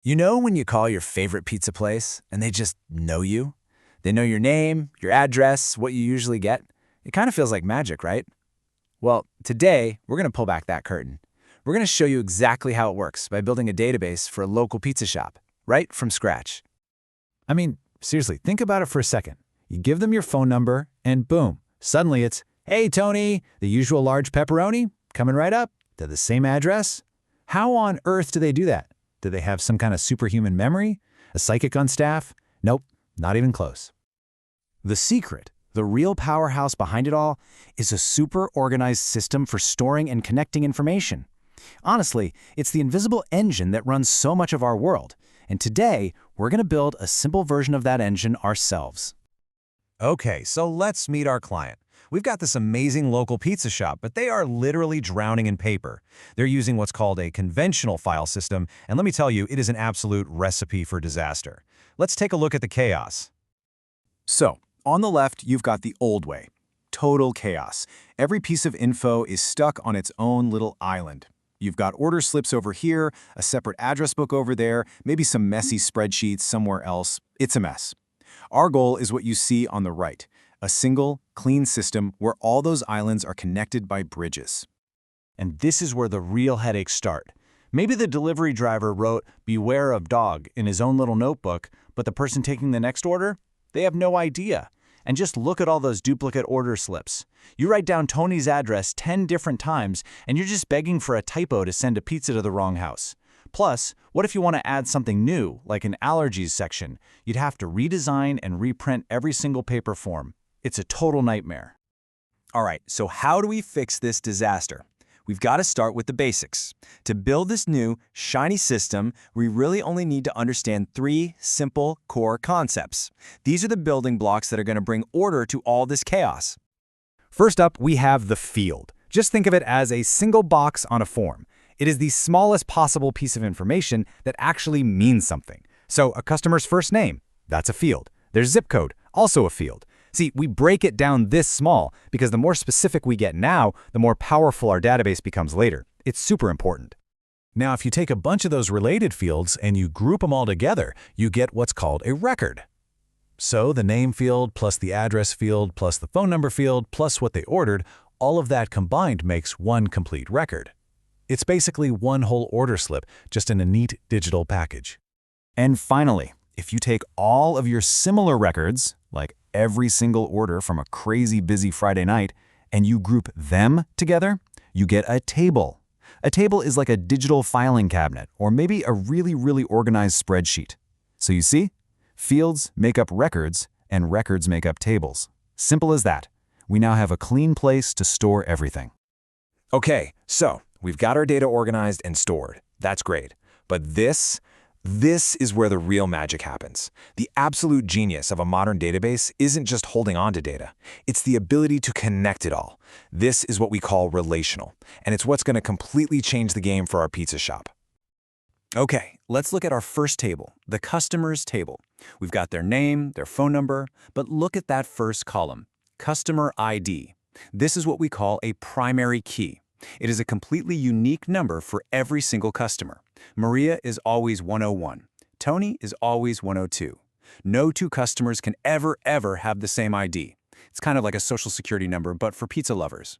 You know when you call your favorite pizza place and they just know you? They know your name, your address, what you usually get. It kind of feels like magic, right? Well, today we're going to pull back that curtain. We're going to show you exactly how it works by building a database for a local pizza shop, right from scratch. I mean, seriously, think about it for a second. You give them your phone number, and boom, suddenly it's, "Hey, Tony, the usual large pepperoni, coming right up to the same address." How on earth do they do that? Do they have some kind of superhuman memory? A psychic on staff? Nope, not even close. The secret, the real powerhouse behind it all, is a super organized system for storing and connecting information. Honestly, it's the invisible engine that runs so much of our world. And today, we're going to build a simple version of that engine ourselves. Okay, so let's meet our client. We've got this amazing local pizza shop, but they are literally drowning in paper. They're using what's called a conventional file system, and let me tell you, it is an absolute recipe for disaster. Let's take a look at the chaos. So, on the left, you've got the old way. Total chaos. Every piece of info is stuck on its own little island. You've got order slips over here, a separate address book over there, maybe some messy spreadsheets somewhere else. It's a mess. Our goal is what you see on the right. A single, clean system where all those islands are connected by bridges. And this is where the real headaches start. Maybe the delivery driver wrote "Beware of dog" in his own little notebook, but the person taking the next order? They have no idea. And just look at all those duplicate order slips. You write down Tony's address 10 different times, and you're just begging for a typo to send a pizza to the wrong house. Plus, what if you want to add something new, like an allergies section? You'd have to redesign and reprint every single paper form. It's a total nightmare. All right, so how do we fix this disaster? We've got to start with the basics. To build this new, shiny system, we really only need to understand three simple core concepts. These are the building blocks that are going to bring order to all this chaos. First up, we have the field. Just think of it as a single box on a form. It is the smallest possible piece of information that actually means something. So a customer's first name, that's a field. Their zip code, also a field. See, we break it down this small because the more specific we get now, the more powerful our database becomes later. It's super important. Now, if you take a bunch of those related fields and you group them all together, you get what's called a record. So the name field plus the address field plus the phone number field plus what they ordered, all of that combined makes one complete record. It's basically one whole order slip, just in a neat digital package. And finally, if you take all of your similar records, like every single order from a crazy busy Friday night, and you group them together, you get a table. A table is like a digital filing cabinet, or maybe a really organized spreadsheet. So you see, fields make up records, and records make up tables. Simple as that. We now have a clean place to store everything. Okay, so we've got our data organized and stored. That's great. But this is where the real magic happens. The absolute genius of a modern database isn't just holding on to data. It's the ability to connect it all. This is what we call relational, and it's what's going to completely change the game for our pizza shop. Okay, let's look at our first table, the customer's table. We've got their name, their phone number, but look at that first column, customer ID. This is what we call a primary key. It is a completely unique number for every single customer. Maria is always 101. Tony is always 102. No two customers can ever have the same ID. It's kind of like a social security number, but for pizza lovers.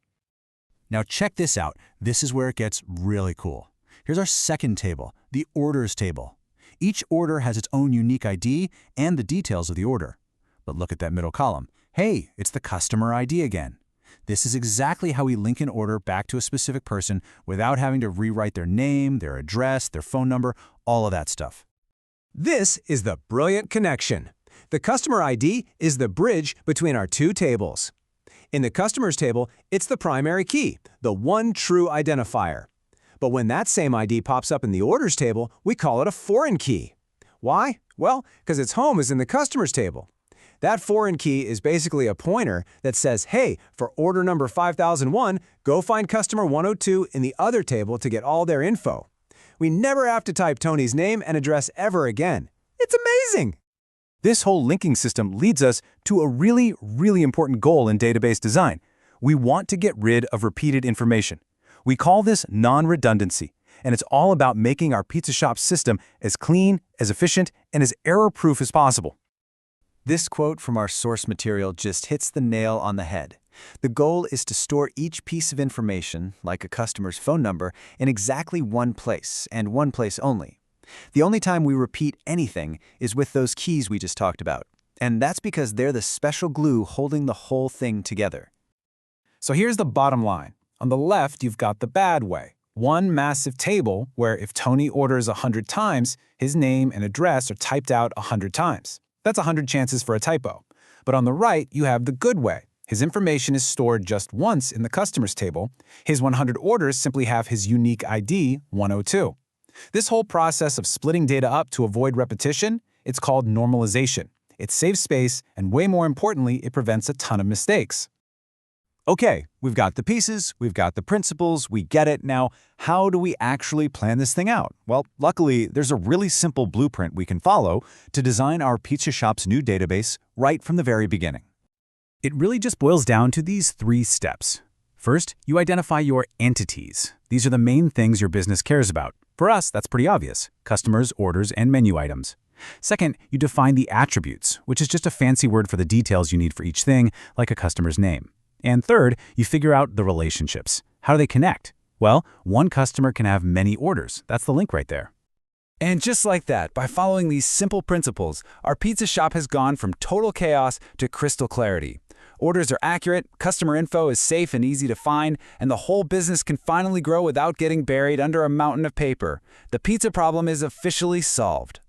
Now check this out. This is where it gets really cool. Here's our second table, the orders table. Each order has its own unique ID and the details of the order. But look at that middle column. Hey, it's the customer ID again. This is exactly how we link an order back to a specific person without having to rewrite their name, their address, their phone number, all of that stuff. This is the brilliant connection. The customer ID is the bridge between our two tables. In the customer's table, it's the primary key, the one true identifier. But when that same ID pops up in the orders table, we call it a foreign key. Why? Well, because its home is in the customer's table. That foreign key is basically a pointer that says, hey, for order number 5001, go find customer 102 in the other table to get all their info. We never have to type Tony's name and address ever again. It's amazing! This whole linking system leads us to a really important goal in database design. We want to get rid of repeated information. We call this non-redundancy. and it's all about making our pizza shop system as clean, as efficient, and as error-proof as possible. This quote from our source material just hits the nail on the head. The goal is to store each piece of information, like a customer's phone number, in exactly one place, and one place only. The only time we repeat anything is with those keys we just talked about, and that's because they're the special glue holding the whole thing together. So here's the bottom line. On the left, you've got the bad way. One massive table where if Tony orders 100 times, his name and address are typed out 100 times. That's 100 chances for a typo. But on the right, you have the good way. His information is stored just once in the customer's table. His 100 orders simply have his unique ID, 102. This whole process of splitting data up to avoid repetition, it's called normalization. It saves space, and way more importantly, it prevents a ton of mistakes. Okay, we've got the pieces, we've got the principles, we get it. Now, how do we actually plan this thing out? Well, luckily, there's a really simple blueprint we can follow to design our pizza shop's new database right from the very beginning. It really just boils down to these 3 steps. First, you identify your entities. These are the main things your business cares about. For us, that's pretty obvious: customers, orders, and menu items. Second, you define the attributes, which is just a fancy word for the details you need for each thing, like a customer's name. And third, you figure out the relationships. How do they connect? Well, one customer can have many orders. That's the link right there. And just like that, by following these simple principles, our pizza shop has gone from total chaos to crystal clarity. Orders are accurate, customer info is safe and easy to find, and the whole business can finally grow without getting buried under a mountain of paper. The pizza problem is officially solved.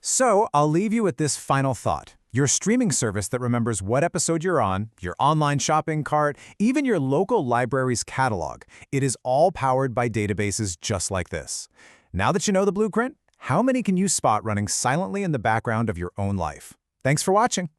So, I'll leave you with this final thought. Your streaming service that remembers what episode you're on, your online shopping cart, even your local library's catalog, it is all powered by databases just like this. Now that you know the blueprint, how many can you spot running silently in the background of your own life? Thanks for watching.